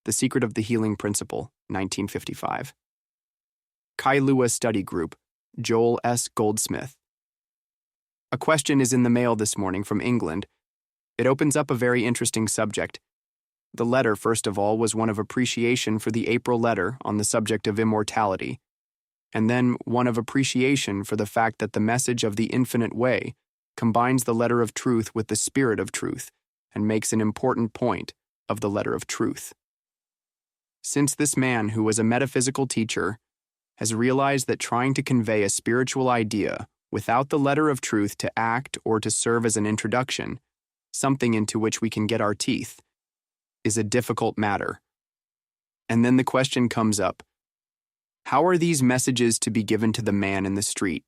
The Secret of the Healing Principle, 1955. Kailua Study Group, Joel S. Goldsmith. A question is in the mail this morning from England. It opens up a very interesting subject. The letter, first of all, was one of appreciation for the April letter on the subject of immortality, and then one of appreciation for the fact that the message of the infinite way combines the letter of truth with the spirit of truth and makes an important point of the letter of truth. Since this man, who was a metaphysical teacher, has realized that trying to convey a spiritual idea without the letter of truth to act or to serve as an introduction, something into which we can get our teeth, is a difficult matter. And then the question comes up, how are these messages to be given to the man in the street?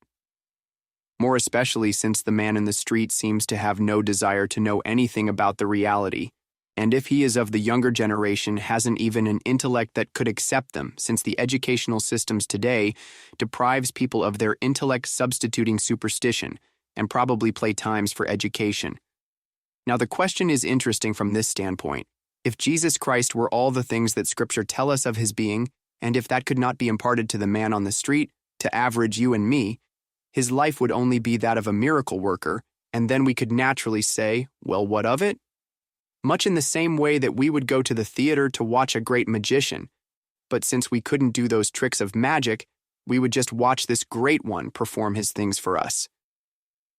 More especially since the man in the street seems to have no desire to know anything about the reality, and if he is of the younger generation, hasn't even an intellect that could accept them, since the educational systems today deprives people of their intellect substituting superstition and probably play times for education. Now the question is interesting from this standpoint. If Jesus Christ were all the things that Scripture tell us of his being, and if that could not be imparted to the man on the street, to average you and me, his life would only be that of a miracle worker, and then we could naturally say, well, what of it? Much in the same way that we would go to the theater to watch a great magician, but since we couldn't do those tricks of magic, we would just watch this great one perform his things for us.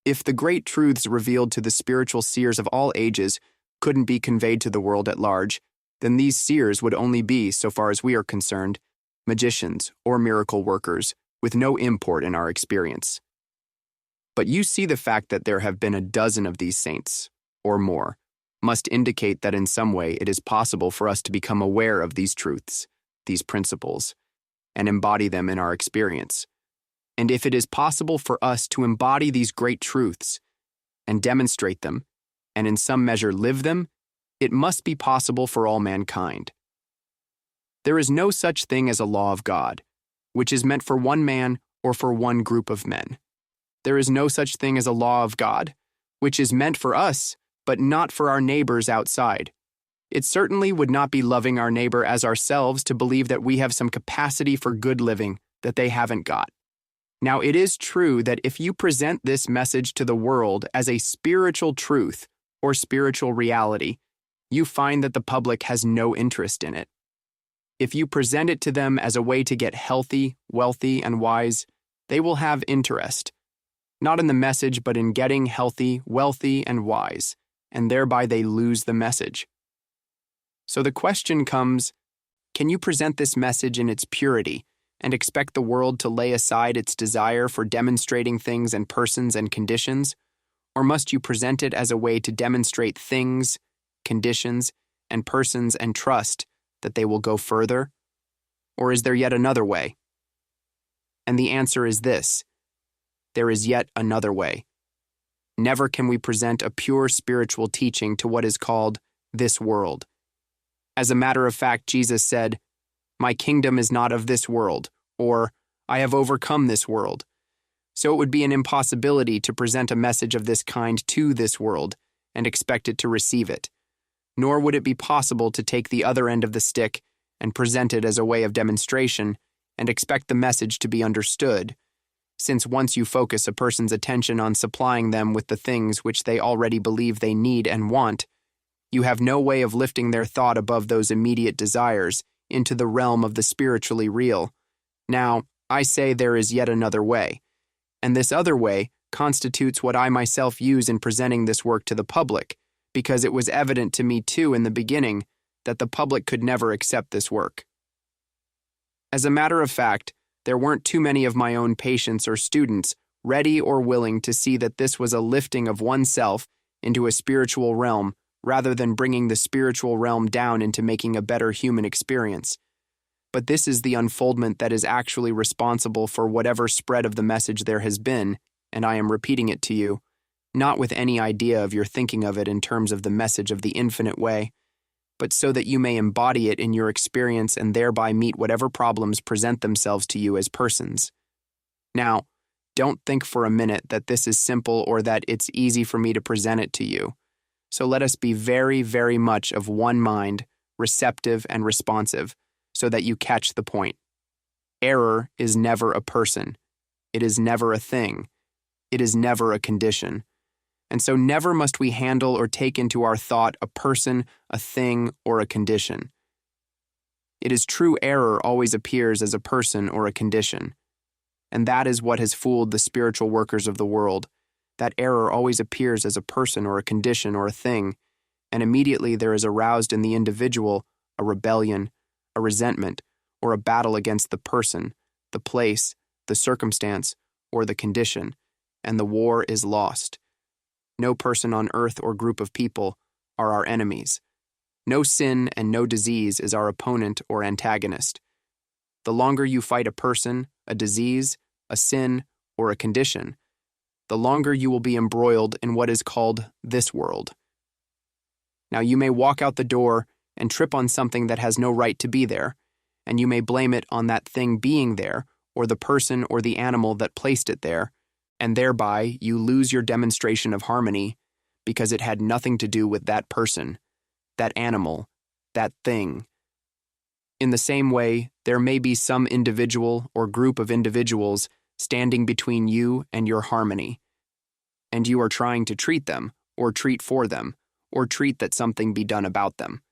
If the great truths revealed to the spiritual seers of all ages couldn't be conveyed to the world at large, then these seers would only be, so far as we are concerned, magicians or miracle workers with no import in our experience. But you see, the fact that there have been a dozen of these saints, or more, must indicate that in some way it is possible for us to become aware of these truths, these principles, and embody them in our experience. And if it is possible for us to embody these great truths and demonstrate them, and in some measure live them, it must be possible for all mankind. There is no such thing as a law of God, which is meant for one man or for one group of men. There is no such thing as a law of God, which is meant for us, but not for our neighbors outside. It certainly would not be loving our neighbor as ourselves to believe that we have some capacity for good living that they haven't got. Now, it is true that if you present this message to the world as a spiritual truth or spiritual reality, you find that the public has no interest in it. If you present it to them as a way to get healthy, wealthy, and wise, they will have interest, not in the message, but in getting healthy, wealthy, and wise, and thereby they lose the message. So the question comes, can you present this message in its purity and expect the world to lay aside its desire for demonstrating things and persons and conditions? Or must you present it as a way to demonstrate things, conditions, and persons and trust that they will go further? Or is there yet another way? And the answer is this: there is yet another way. Never can we present a pure spiritual teaching to what is called this world. As a matter of fact, Jesus said, "My kingdom is not of this world," or "I have overcome this world." So it would be an impossibility to present a message of this kind to this world and expect it to receive it. Nor would it be possible to take the other end of the stick and present it as a way of demonstration and expect the message to be understood, since once you focus a person's attention on supplying them with the things which they already believe they need and want, you have no way of lifting their thought above those immediate desires into the realm of the spiritually real. Now, I say there is yet another way, and this other way constitutes what I myself use in presenting this work to the public, because it was evident to me too in the beginning that the public could never accept this work. As a matter of fact, there weren't too many of my own patients or students ready or willing to see that this was a lifting of oneself into a spiritual realm rather than bringing the spiritual realm down into making a better human experience. But this is the unfoldment that is actually responsible for whatever spread of the message there has been, and I am repeating it to you, not with any idea of your thinking of it in terms of the message of the infinite way, but so that you may embody it in your experience and thereby meet whatever problems present themselves to you as persons. Now, don't think for a minute that this is simple or that it's easy for me to present it to you. So let us be very, very much of one mind receptive, and responsive, so that you catch the point. Error is never a person. It is never a thing. It is never a condition. And so never must we handle or take into our thought a person, a thing, or a condition. It is true error always appears as a person or a condition. And that is what has fooled the spiritual workers of the world. That error always appears as a person or a condition or a thing, and immediately there is aroused in the individual a rebellion, a resentment, or a battle against the person, the place, the circumstance, or the condition, and the war is lost. No person on earth or group of people are our enemies. No sin and no disease is our opponent or antagonist. The longer you fight a person, a disease, a sin, or a condition, the longer you will be embroiled in what is called this world. Now you may walk out the door and trip on something that has no right to be there, and you may blame it on that thing being there, or the person or the animal that placed it there, and thereby you lose your demonstration of harmony because it had nothing to do with that person, that animal, that thing. In the same way, there may be some individual or group of individuals standing between you and your harmony, and you are trying to treat them, or treat for them, or treat that something be done about them.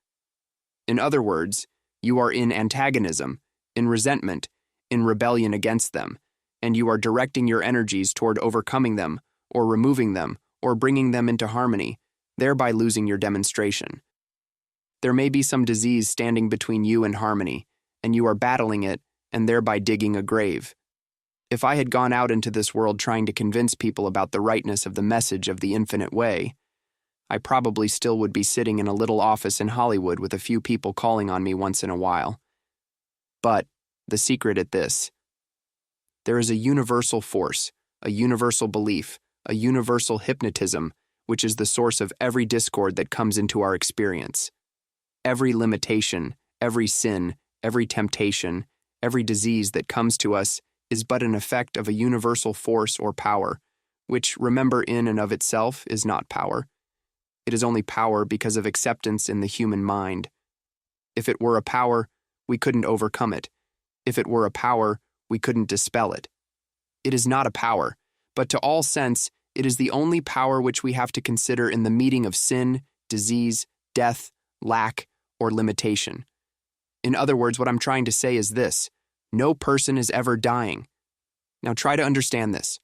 In other words, you are in antagonism, in resentment, in rebellion against them, and you are directing your energies toward overcoming them, or removing them, or bringing them into harmony, thereby losing your demonstration. There may be some disease standing between you and harmony, and you are battling it, and thereby digging a grave. If I had gone out into this world trying to convince people about the rightness of the message of the infinite way, I probably still would be sitting in a little office in Hollywood with a few people calling on me once in a while. But the secret at this: there is a universal force, a universal belief, a universal hypnotism, which is the source of every discord that comes into our experience. Every limitation, every sin, every temptation, every disease that comes to us is but an effect of a universal force or power, which, remember, in and of itself is not power. It is only power because of acceptance in the human mind. If it were a power, we couldn't overcome it. If it were a power, we couldn't dispel it. It is not a power, but to all sense, it is the only power which we have to consider in the meeting of sin, disease, death, lack, or limitation. In other words, what I'm trying to say is this: no person is ever dying. Now try to understand this.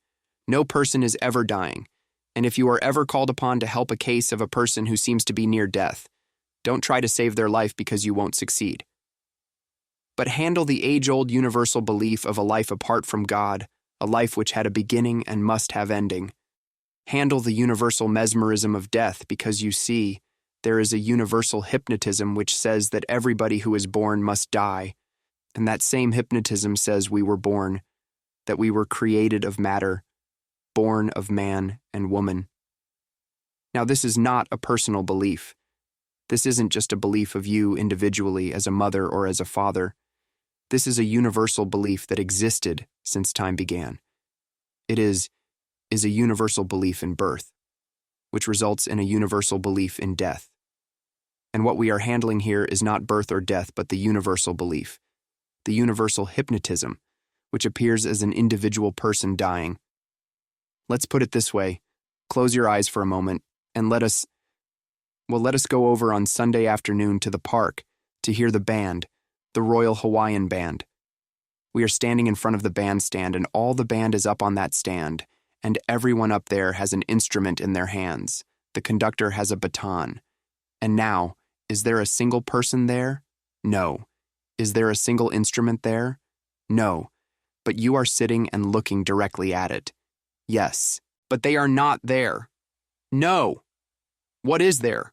No person is ever dying. And if you are ever called upon to help a case of a person who seems to be near death, don't try to save their life because you won't succeed. But handle the age-old universal belief of a life apart from God, a life which had a beginning and must have ending. Handle the universal mesmerism of death because you see, there is a universal hypnotism which says that everybody who is born must die. And that same hypnotism says we were born, that we were created of matter, born of man and woman. Now, this is not a personal belief. This isn't just a belief of you individually as a mother or as a father. This is a universal belief that existed since time began. It is a universal belief in birth, which results in a universal belief in death. And what we are handling here is not birth or death, but the universal belief, the universal hypnotism, which appears as an individual person dying. Let's put it this way. Close your eyes for a moment and let us go over on Sunday afternoon to the park to hear the band, the Royal Hawaiian Band. We are standing in front of the bandstand, and all the band is up on that stand, and everyone up there has an instrument in their hands. The conductor has a baton. And now, is there a single person there? No. Is there a single instrument there? No. But you are sitting and looking directly at it. Yes, but they are not there. No. What is there?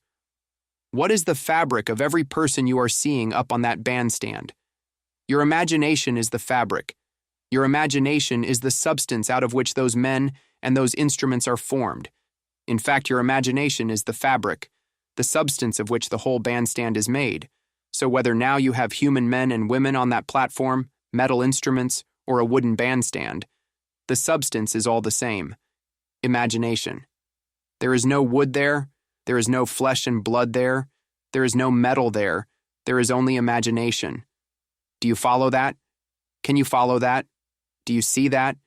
What is the fabric of every person you are seeing up on that bandstand? Your imagination is the fabric. Your imagination is the substance out of which those men and those instruments are formed. In fact, your imagination is the fabric, the substance of which the whole bandstand is made. So whether now you have human men and women on that platform, metal instruments, or a wooden bandstand, the substance is all the same. Imagination. There is no wood there. There is no flesh and blood there. There is no metal there. There is only imagination. Do you follow that? Can you follow that? Do you see that?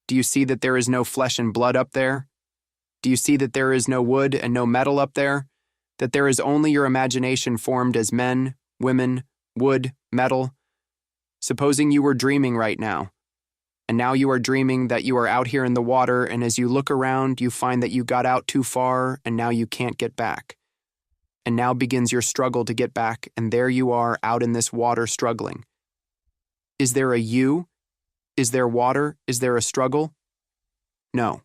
Do you see that there is no flesh and blood up there? Do you see that there is no wood and no metal up there? That there is only your imagination formed as men, women, wood, metal? Supposing you were dreaming right now, and now you are dreaming that you are out here in the water, and as you look around, you find that you got out too far, and now you can't get back. And now begins your struggle to get back, and there you are out in this water struggling. Is there a you? Is there water? Is there a struggle? No.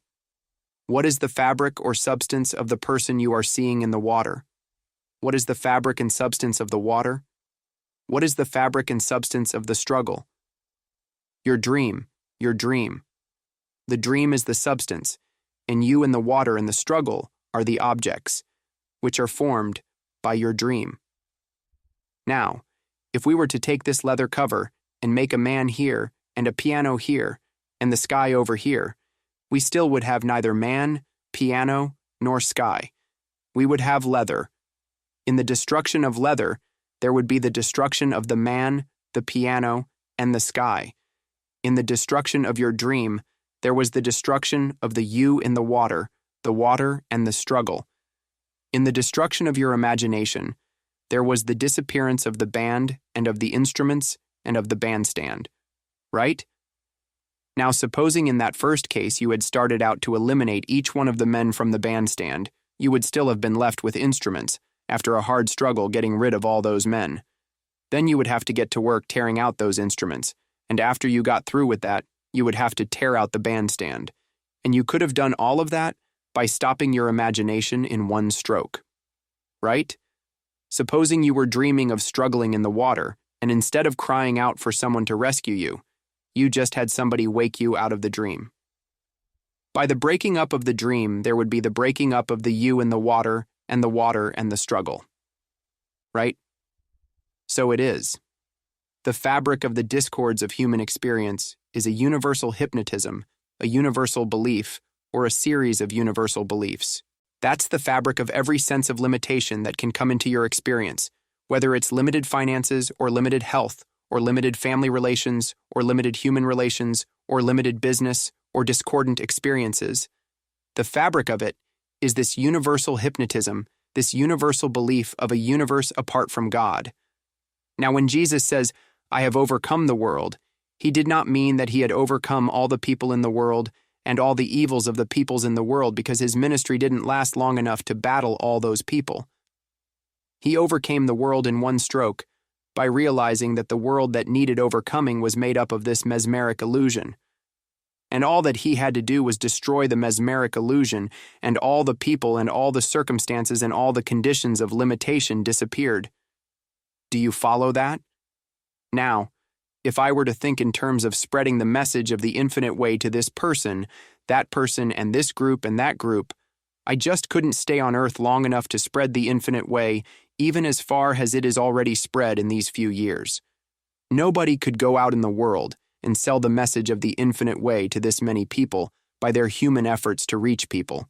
What is the fabric or substance of the person you are seeing in the water? What is the fabric and substance of the water? What is the fabric and substance of the struggle? Your dream, your dream. The dream is the substance, and you and the water and the struggle are the objects, which are formed by your dream. Now, if we were to take this leather cover and make a man here and a piano here and the sky over here, we still would have neither man, piano, nor sky. We would have leather. In the destruction of leather, there would be the destruction of the man, the piano, and the sky. In the destruction of your dream, there was the destruction of the you in the water and the struggle. In the destruction of your imagination, there was the disappearance of the band and of the instruments and of the bandstand. Right? Now, supposing in that first case you had started out to eliminate each one of the men from the bandstand, you would still have been left with instruments, after a hard struggle getting rid of all those men. Then you would have to get to work tearing out those instruments, and after you got through with that, you would have to tear out the bandstand. And you could have done all of that by stopping your imagination in one stroke. Right? Supposing you were dreaming of struggling in the water, and instead of crying out for someone to rescue you, you just had somebody wake you out of the dream. By the breaking up of the dream, there would be the breaking up of the you in the water and the struggle. Right? So it is. The fabric of the discords of human experience is a universal hypnotism, a universal belief, or a series of universal beliefs. That's the fabric of every sense of limitation that can come into your experience, whether it's limited finances or limited health, or limited family relations, or limited human relations, or limited business, or discordant experiences. The fabric of it is this universal hypnotism, this universal belief of a universe apart from God. Now, when Jesus says, "I have overcome the world," he did not mean that he had overcome all the people in the world and all the evils of the peoples in the world, because his ministry didn't last long enough to battle all those people. He overcame the world in one stroke by realizing that the world that needed overcoming was made up of this mesmeric illusion. And all that he had to do was destroy the mesmeric illusion, and all the people and all the circumstances and all the conditions of limitation disappeared. Do you follow that? Now, if I were to think in terms of spreading the message of the infinite way to this person, that person, and this group and that group, I just couldn't stay on earth long enough to spread the infinite way, even as far as it is already spread in these few years. Nobody could go out in the world and sell the message of the infinite way to this many people by their human efforts to reach people.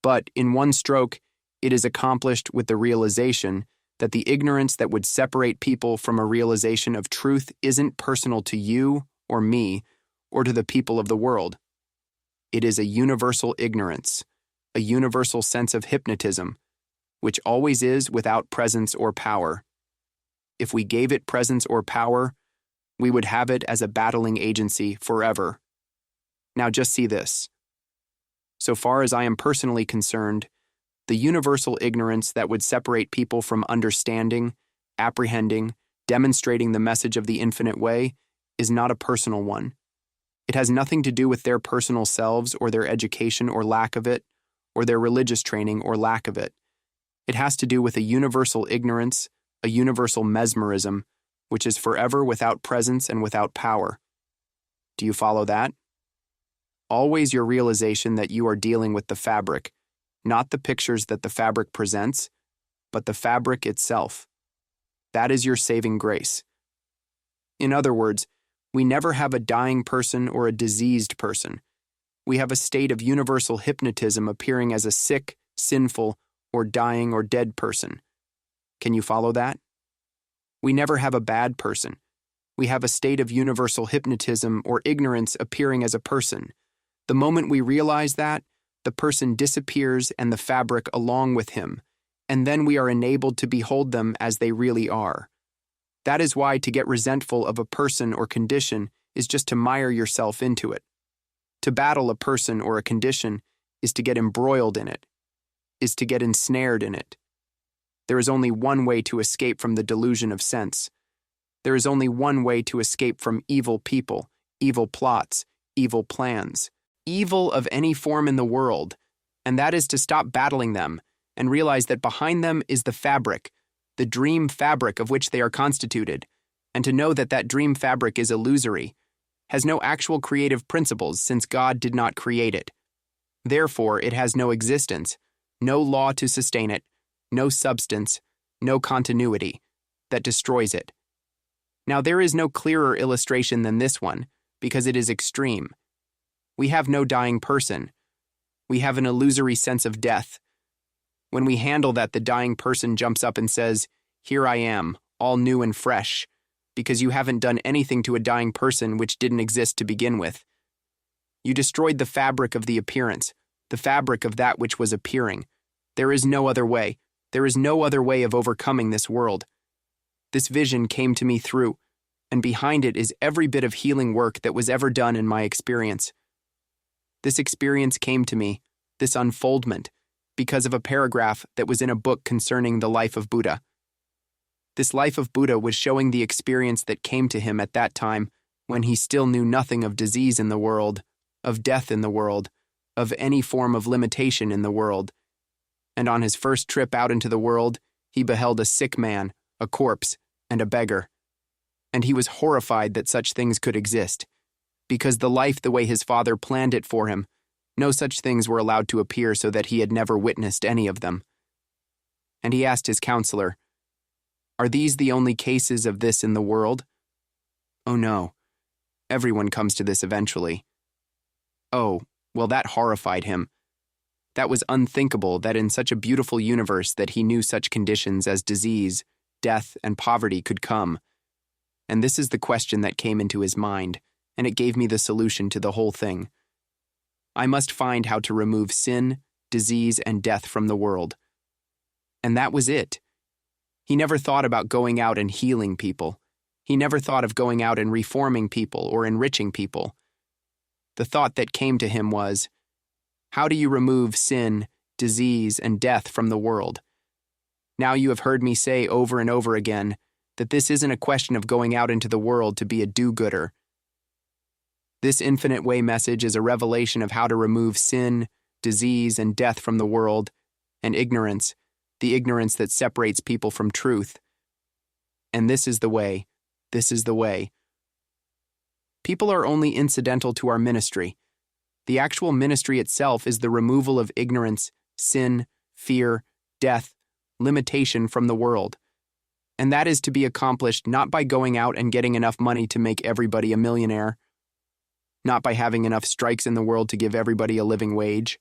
But in one stroke, it is accomplished with the realization that the ignorance that would separate people from a realization of truth isn't personal to you or me or to the people of the world. It is a universal ignorance, a universal sense of hypnotism, which always is without presence or power. If we gave it presence or power, we would have it as a battling agency forever. Now just see this. So far as I am personally concerned, the universal ignorance that would separate people from understanding, apprehending, demonstrating the message of the infinite way is not a personal one. It has nothing to do with their personal selves or their education or lack of it, or their religious training or lack of it. It has to do with a universal ignorance, a universal mesmerism, which is forever without presence and without power. Do you follow that? Always your realization that you are dealing with the fabric, not the pictures that the fabric presents, but the fabric itself. That is your saving grace. In other words, we never have a dying person or a diseased person. We have a state of universal hypnotism appearing as a sick, sinful, or dying or dead person. Can you follow that? We never have a bad person. We have a state of universal hypnotism or ignorance appearing as a person. The moment we realize that, the person disappears and the fabric along with him, and then we are enabled to behold them as they really are. That is why to get resentful of a person or condition is just to mire yourself into it. To battle a person or a condition is to get embroiled in it, is to get ensnared in it. There is only one way to escape from the delusion of sense. There is only one way to escape from evil people, evil plots, evil plans, evil of any form in the world, and that is to stop battling them and realize that behind them is the fabric, the dream fabric of which they are constituted, and to know that that dream fabric is illusory, has no actual creative principles since God did not create it. Therefore, it has no existence, no law to sustain it, no substance, no continuity that destroys it. Now, there is no clearer illustration than this one, because it is extreme. We have no dying person. We have an illusory sense of death. When we handle that, the dying person jumps up and says, "Here I am, all new and fresh," because you haven't done anything to a dying person which didn't exist to begin with. You destroyed the fabric of the appearance, the fabric of that which was appearing. There is no other way. There is no other way of overcoming this world. This vision came to me through, and behind it is every bit of healing work that was ever done in my experience. This experience came to me, this unfoldment, because of a paragraph that was in a book concerning the life of Buddha. This life of Buddha was showing the experience that came to him at that time when he still knew nothing of disease in the world, of death in the world, of any form of limitation in the world. And on his first trip out into the world, he beheld a sick man, a corpse, and a beggar. And he was horrified that such things could exist, because the life the way his father planned it for him, no such things were allowed to appear so that he had never witnessed any of them. And he asked his counselor, "Are these the only cases of this in the world?" "Oh no, everyone comes to this eventually." Oh, well, that horrified him. That was unthinkable that in such a beautiful universe that he knew such conditions as disease, death, and poverty could come. And this is the question that came into his mind, and it gave me the solution to the whole thing. I must find how to remove sin, disease, and death from the world. And that was it. He never thought about going out and healing people. He never thought of going out and reforming people or enriching people. The thought that came to him was, how do you remove sin, disease, and death from the world? Now you have heard me say over and over again that this isn't a question of going out into the world to be a do-gooder. This infinite way message is a revelation of how to remove sin, disease, and death from the world, and ignorance, the ignorance that separates people from truth. And this is the way. This is the way. People are only incidental to our ministry. The actual ministry itself is the removal of ignorance, sin, fear, death, limitation from the world. And that is to be accomplished not by going out and getting enough money to make everybody a millionaire, not by having enough strikes in the world to give everybody a living wage,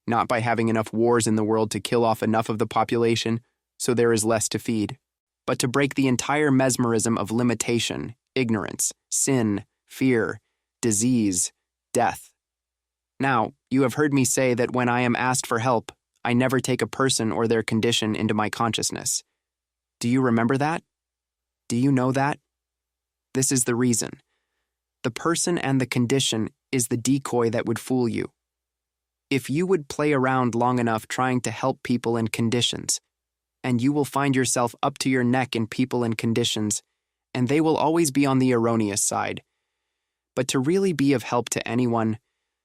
not by having enough wars in the world to kill off enough of the population so there is less to feed, but to break the entire mesmerism of limitation, ignorance, sin, fear, disease, death. Now, you have heard me say that when I am asked for help, I never take a person or their condition into my consciousness. Do you remember that? Do you know that? This is the reason. The person and the condition is the decoy that would fool you. If you would play around long enough trying to help people and conditions, and you will find yourself up to your neck in people and conditions, and they will always be on the erroneous side. But to really be of help to anyone,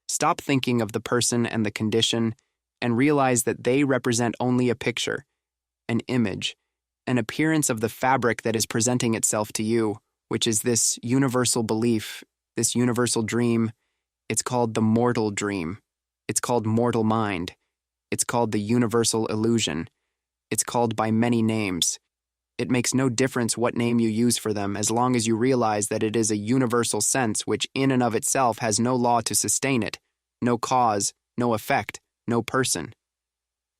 stop thinking of the person and the condition and realize that they represent only a picture, an image, an appearance of the fabric that is presenting itself to you, which is this universal belief, this universal dream. It's called the mortal dream. It's called mortal mind. It's called the universal illusion. It's called by many names. It makes no difference what name you use for them as long as you realize that it is a universal sense which in and of itself has no law to sustain it, no cause, no effect, no person.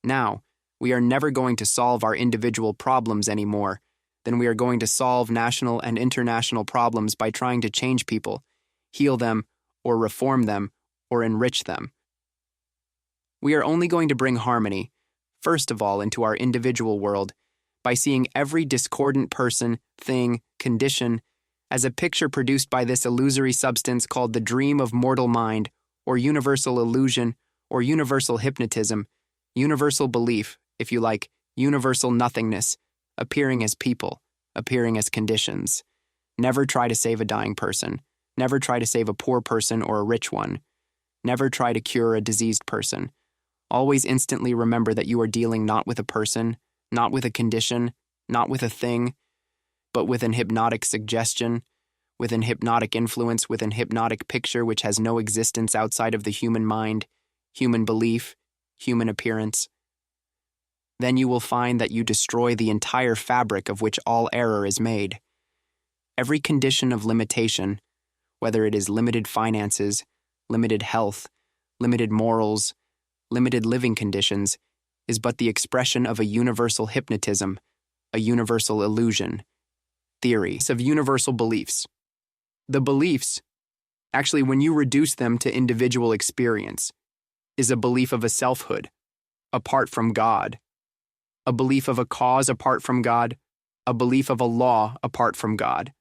Now, we are never going to solve our individual problems anymore, then we are going to solve national and international problems by trying to change people, heal them, or reform them, or enrich them. We are only going to bring harmony, first of all, into our individual world by seeing every discordant person, thing, condition as a picture produced by this illusory substance called the dream of mortal mind, or universal illusion, or universal hypnotism, universal belief, if you like, universal nothingness, appearing as people, appearing as conditions. Never try to save a dying person. Never try to save a poor person or a rich one. Never try to cure a diseased person. Always instantly remember that you are dealing not with a person, not with a condition, not with a thing, but with an hypnotic suggestion, with an hypnotic influence, with an hypnotic picture which has no existence outside of the human mind, human belief, human appearance. Then you will find that you destroy the entire fabric of which all error is made. Every condition of limitation, whether it is limited finances, limited health, limited morals, limited living conditions, is but the expression of a universal hypnotism, a universal illusion, theories of universal beliefs. The beliefs, actually when you reduce them to individual experience, is a belief of a selfhood, apart from God, a belief of a cause apart from God, a belief of a law apart from God,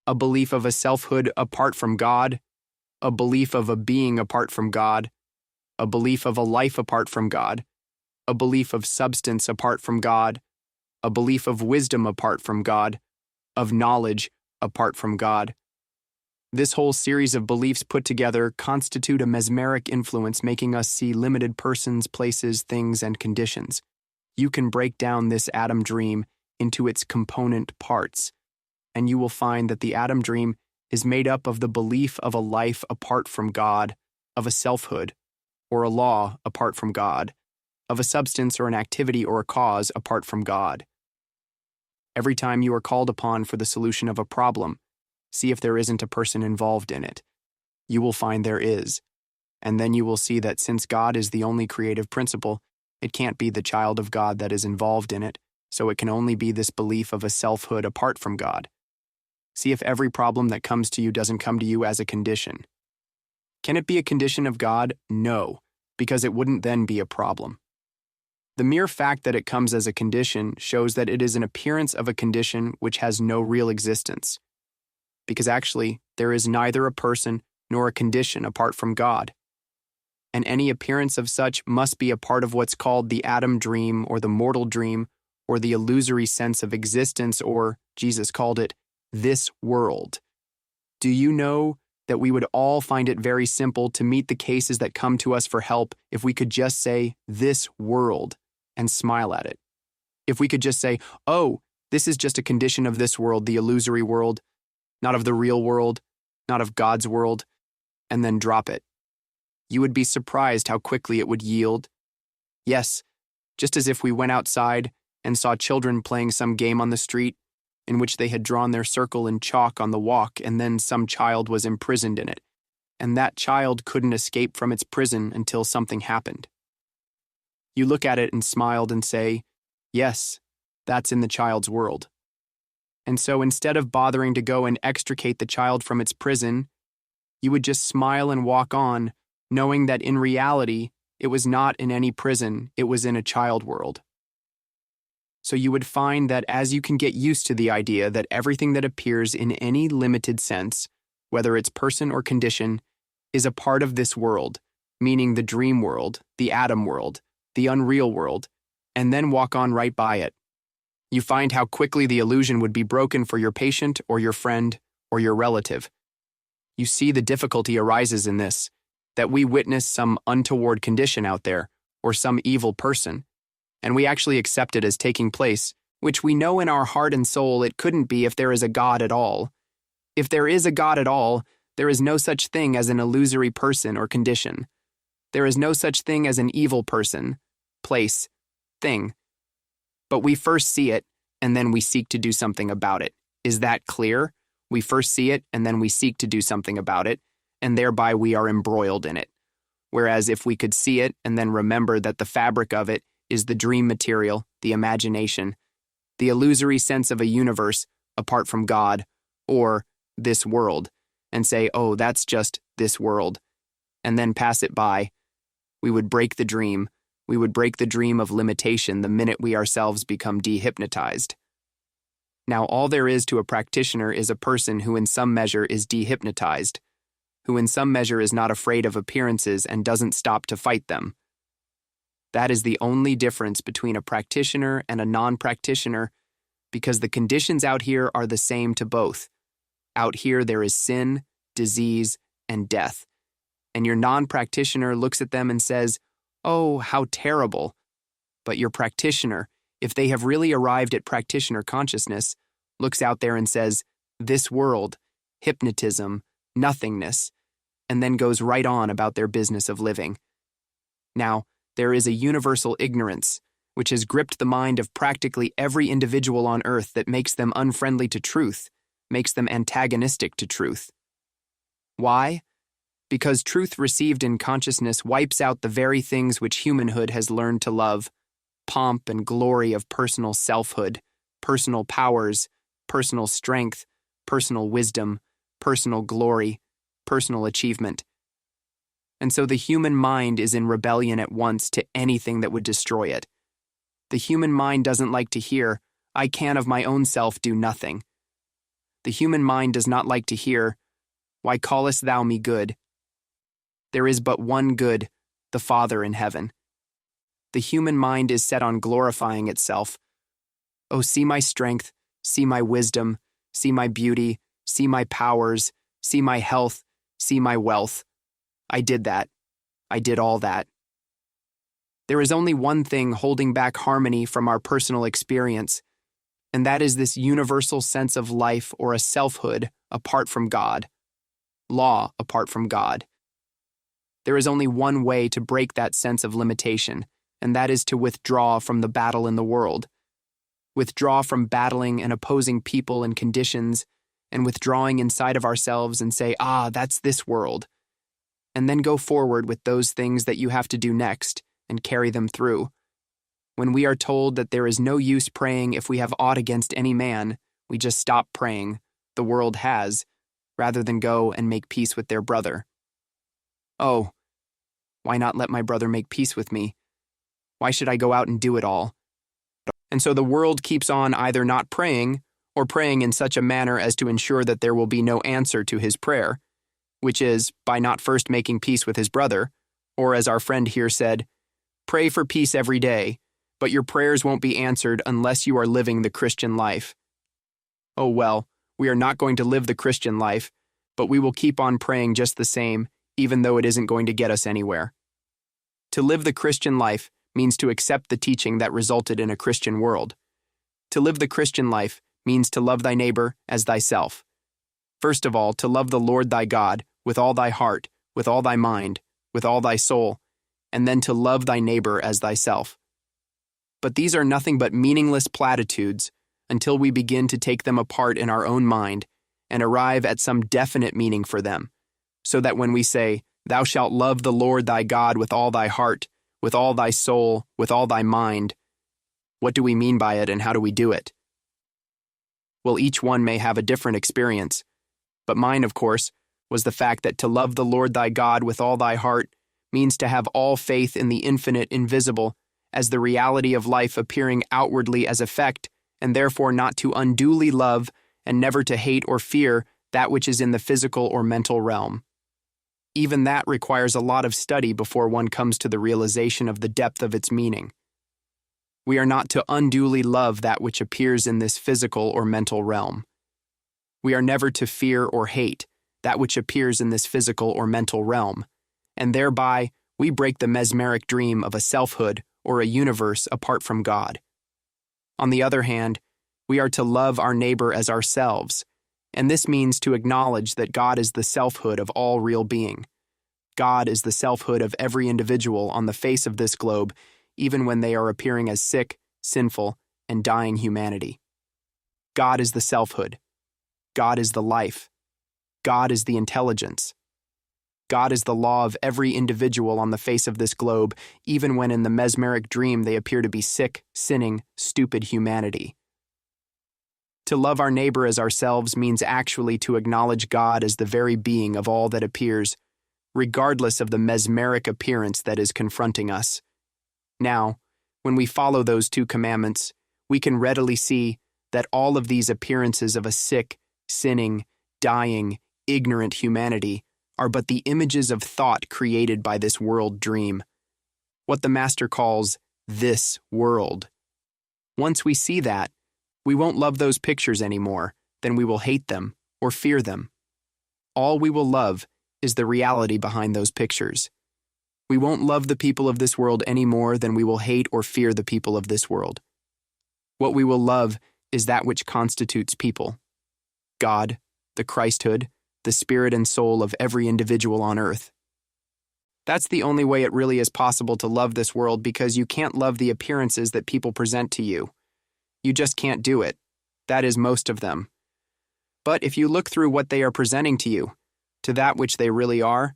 a belief of a selfhood apart from God, a belief of a being apart from God, a belief of a life apart from God, a belief of substance apart from God, a belief of wisdom apart from God, of knowledge apart from God. This whole series of beliefs put together constitute a mesmeric influence making us see limited persons, places, things, and conditions. You can break down this atom dream into its component parts, and you will find that the atom dream is made up of the belief of a life apart from God, of a selfhood, or a law apart from God, of a substance or an activity or a cause apart from God. Every time you are called upon for the solution of a problem, see if there isn't a person involved in it. You will find there is, and then you will see that since God is the only creative principle, it can't be the child of God that is involved in it, so it can only be this belief of a selfhood apart from God. See if every problem that comes to you doesn't come to you as a condition. Can it be a condition of God? No, because it wouldn't then be a problem. The mere fact that it comes as a condition shows that it is an appearance of a condition which has no real existence. Because actually, there is neither a person nor a condition apart from God. And any appearance of such must be a part of what's called the atom dream or the mortal dream or the illusory sense of existence, or, Jesus called it, this world. Do you know that we would all find it very simple to meet the cases that come to us for help if we could just say, this world, and smile at it? If we could just say, oh, this is just a condition of this world, the illusory world, not of the real world, not of God's world, and then drop it. You would be surprised how quickly it would yield. Yes, just as if we went outside and saw children playing some game on the street in which they had drawn their circle in chalk on the walk, and then some child was imprisoned in it, and that child couldn't escape from its prison until something happened. You look at it and smiled and say, yes, that's in the child's world. And so instead of bothering to go and extricate the child from its prison, you would just smile and walk on, knowing that in reality, it was not in any prison, it was in a child world. So you would find that as you can get used to the idea that everything that appears in any limited sense, whether it's person or condition, is a part of this world, meaning the dream world, the atom world, the unreal world, and then walk on right by it. You find how quickly the illusion would be broken for your patient or your friend or your relative. You see the difficulty arises in this, that we witness some untoward condition out there, or some evil person, and we actually accept it as taking place, which we know in our heart and soul it couldn't be if there is a God at all. If there is a God at all, there is no such thing as an illusory person or condition. There is no such thing as an evil person, place, thing. But we first see it, and then we seek to do something about it. Is that clear? We first see it, and then we seek to do something about it, and thereby we are embroiled in it. Whereas if we could see it and then remember that the fabric of it is the dream material, the imagination, the illusory sense of a universe apart from God, or this world, and say, oh, that's just this world, and then pass it by. We would break the dream. We would break the dream of limitation the minute we ourselves become dehypnotized. Now, all there is to a practitioner is a person who in some measure is dehypnotized, who in some measure is not afraid of appearances and doesn't stop to fight them. That is the only difference between a practitioner and a non-practitioner, because the conditions out here are the same to both. Out here there is sin, disease, and death. And your non-practitioner looks at them and says, oh, how terrible. But your practitioner, if they have really arrived at practitioner consciousness, looks out there and says, this world, hypnotism, nothingness, and then goes right on about their business of living. Now, there is a universal ignorance, which has gripped the mind of practically every individual on earth that makes them unfriendly to truth, makes them antagonistic to truth. Why? Because truth received in consciousness wipes out the very things which humanhood has learned to love: pomp and glory of personal selfhood, personal powers, personal strength, personal wisdom, personal glory, personal achievement. And so the human mind is in rebellion at once to anything that would destroy it. The human mind doesn't like to hear, I can of my own self do nothing. The human mind does not like to hear, why callest thou me good? There is but one good, the Father in heaven. The human mind is set on glorifying itself. Oh, see my strength, see my wisdom, see my beauty, see my powers, see my health, see my wealth. I did that. I did all that. There is only one thing holding back harmony from our personal experience, and that is this universal sense of life or a selfhood apart from God, law apart from God. There is only one way to break that sense of limitation, and that is to withdraw from the battle in the world. Withdraw from battling and opposing people and conditions, and withdrawing inside of ourselves and say, that's this world. And then go forward with those things that you have to do next and carry them through. When we are told that there is no use praying if we have aught against any man, we just stop praying, the world has, rather than go and make peace with their brother. Oh, why not let my brother make peace with me? Why should I go out and do it all? And so the world keeps on either not praying or praying in such a manner as to ensure that there will be no answer to his prayer, which is by not first making peace with his brother, or as our friend here said, pray for peace every day, but your prayers won't be answered unless you are living the Christian life. Oh well, we are not going to live the Christian life, but we will keep on praying just the same, even though it isn't going to get us anywhere. To live the Christian life means to accept the teaching that resulted in a Christian world. To live the Christian life means to love thy neighbor as thyself. First of all, to love the Lord thy God with all thy heart, with all thy mind, with all thy soul, and then to love thy neighbor as thyself. But these are nothing but meaningless platitudes until we begin to take them apart in our own mind and arrive at some definite meaning for them, so that when we say, thou shalt love the Lord thy God with all thy heart, with all thy soul, with all thy mind, what do we mean by it and how do we do it? Well, each one may have a different experience, but mine, of course, was the fact that to love the Lord thy God with all thy heart means to have all faith in the infinite invisible as the reality of life appearing outwardly as effect, and therefore not to unduly love and never to hate or fear that which is in the physical or mental realm. Even that requires a lot of study before one comes to the realization of the depth of its meaning. We are not to unduly love that which appears in this physical or mental realm. We are never to fear or hate that which appears in this physical or mental realm, and thereby we break the mesmeric dream of a selfhood or a universe apart from God. On the other hand, we are to love our neighbor as ourselves, and this means to acknowledge that God is the selfhood of all real being. God is the selfhood of every individual on the face of this globe, even when they are appearing as sick, sinful, and dying humanity. God is the selfhood. God is the life. God is the intelligence. God is the law of every individual on the face of this globe, even when in the mesmeric dream they appear to be sick, sinning, stupid humanity. To love our neighbor as ourselves means actually to acknowledge God as the very being of all that appears, regardless of the mesmeric appearance that is confronting us. Now, when we follow those two commandments, we can readily see that all of these appearances of a sick, sinning, dying, ignorant humanity are but the images of thought created by this world dream, what the Master calls this world. Once we see that, we won't love those pictures anymore, then we will hate them or fear them. All we will love is the reality behind those pictures. We won't love the people of this world any more than we will hate or fear the people of this world. What we will love is that which constitutes people: God, the Christhood, the spirit and soul of every individual on earth. That's the only way it really is possible to love this world, because you can't love the appearances that people present to you. You just can't do it. That is most of them. But if you look through what they are presenting to you, to that which they really are,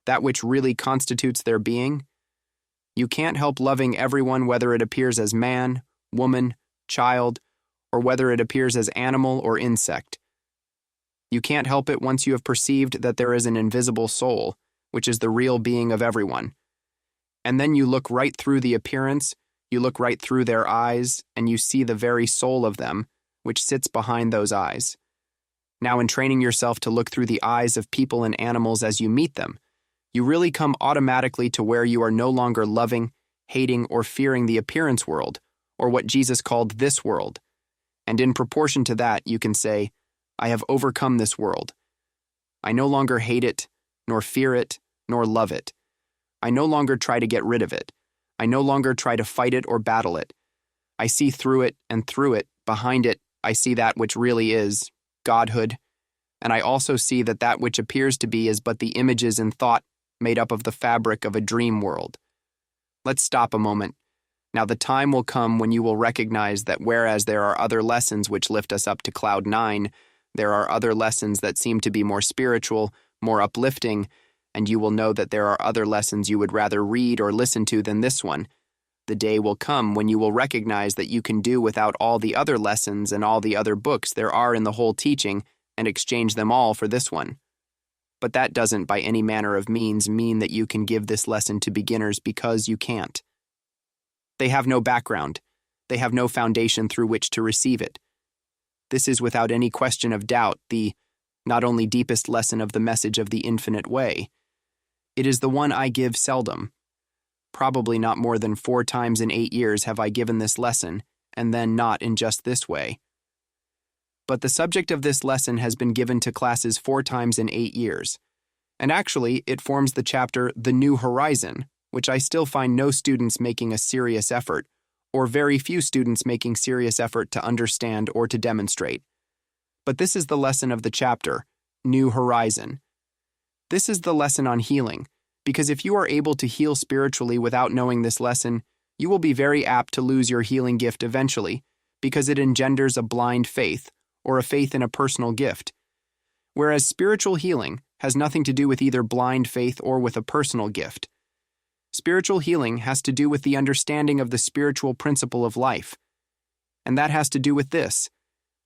that which really constitutes their being, you can't help loving everyone, whether it appears as man, woman, child, or whether it appears as animal or insect. You can't help it once you have perceived that there is an invisible soul, which is the real being of everyone. And then you look right through the appearance, you look right through their eyes, and you see the very soul of them, which sits behind those eyes. Now, in training yourself to look through the eyes of people and animals as you meet them, you really come automatically to where you are no longer loving, hating, or fearing the appearance world, or what Jesus called this world. And in proportion to that, you can say, I have overcome this world. I no longer hate it, nor fear it, nor love it. I no longer try to get rid of it. I no longer try to fight it or battle it. I see through it, and through it, behind it, I see that which really is Godhood, and I also see that that which appears to be is but the images in thought made up of the fabric of a dream world. Let's stop a moment. Now the time will come when you will recognize that whereas there are other lessons which lift us up to cloud 9, there are other lessons that seem to be more spiritual, more uplifting, and you will know that there are other lessons you would rather read or listen to than this one. The day will come when you will recognize that you can do without all the other lessons and all the other books there are in the whole teaching and exchange them all for this one. But that doesn't by any manner of means mean that you can give this lesson to beginners, because you can't. They have no background. They have no foundation through which to receive it. This is without any question of doubt the not only deepest lesson of the message of the infinite way. It is the one I give seldom. Probably not more than 4 times in 8 years have I given this lesson, and then not in just this way. But the subject of this lesson has been given to classes 4 times in 8 years. And actually, it forms the chapter The New Horizon, which I still find no students making a serious effort, or very few students making serious effort to understand or to demonstrate. But this is the lesson of the chapter, New Horizon. This is the lesson on healing, because if you are able to heal spiritually without knowing this lesson, you will be very apt to lose your healing gift eventually, because it engenders a blind faith, or a faith in a personal gift. Whereas spiritual healing has nothing to do with either blind faith or with a personal gift. Spiritual healing has to do with the understanding of the spiritual principle of life. And that has to do with this,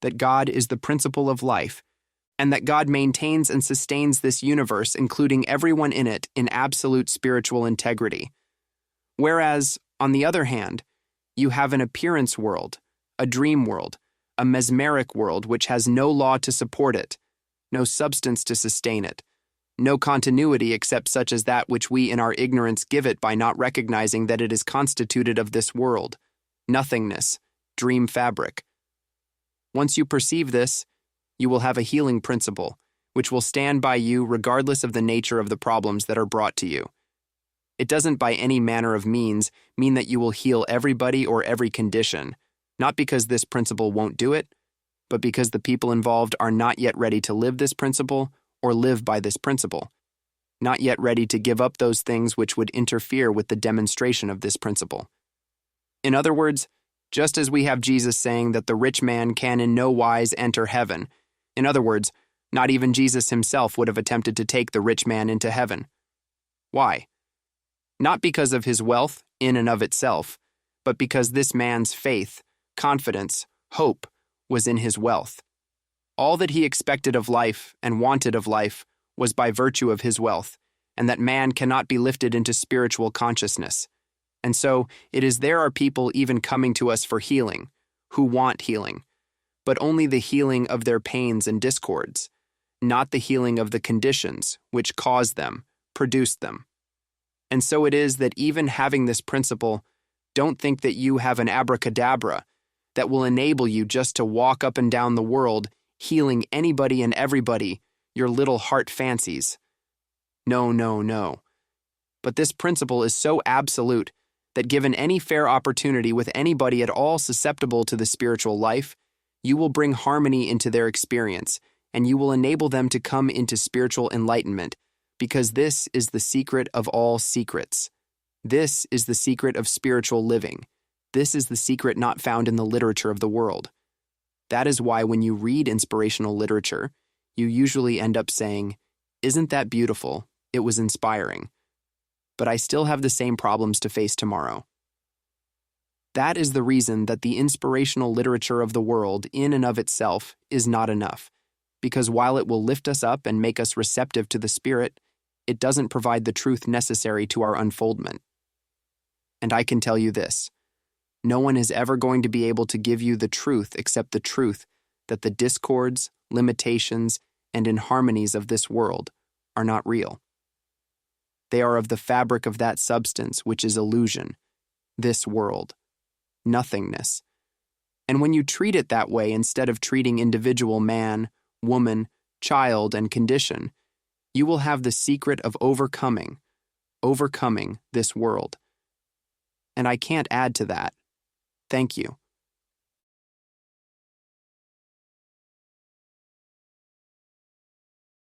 that God is the principle of life, and that God maintains and sustains this universe, including everyone in it, in absolute spiritual integrity. Whereas, on the other hand, you have an appearance world, a dream world, a mesmeric world which has no law to support it, no substance to sustain it, no continuity except such as that which we in our ignorance give it by not recognizing that it is constituted of this world, nothingness, dream fabric. Once you perceive this, you will have a healing principle, which will stand by you regardless of the nature of the problems that are brought to you. It doesn't by any manner of means mean that you will heal everybody or every condition, not because this principle won't do it, but because the people involved are not yet ready to live this principle or live by this principle, not yet ready to give up those things which would interfere with the demonstration of this principle. In other words, just as we have Jesus saying that the rich man can in no wise enter heaven, in other words, not even Jesus himself would have attempted to take the rich man into heaven. Why? Not because of his wealth in and of itself, but because this man's faith, confidence, hope, was in his wealth. All that he expected of life and wanted of life was by virtue of his wealth, and that man cannot be lifted into spiritual consciousness. And so there are people even coming to us for healing, who want healing, but only the healing of their pains and discords, not the healing of the conditions which caused them, produced them. And so it is that even having this principle, don't think that you have an abracadabra that will enable you just to walk up and down the world healing anybody and everybody, your little heart fancies. No, no, no. But this principle is so absolute that given any fair opportunity with anybody at all susceptible to the spiritual life, you will bring harmony into their experience, and you will enable them to come into spiritual enlightenment, because this is the secret of all secrets. This is the secret of spiritual living. This is the secret not found in the literature of the world. That is why when you read inspirational literature, you usually end up saying, "Isn't that beautiful? It was inspiring. But I still have the same problems to face tomorrow." That is the reason that the inspirational literature of the world in and of itself is not enough, because while it will lift us up and make us receptive to the Spirit, it doesn't provide the truth necessary to our unfoldment. And I can tell you this, no one is ever going to be able to give you the truth except the truth that the discords, limitations, and inharmonies of this world are not real. They are of the fabric of that substance which is illusion, this world, nothingness. And when you treat it that way instead of treating individual man, woman, child, and condition, you will have the secret of overcoming this world. And I can't add to that. Thank you.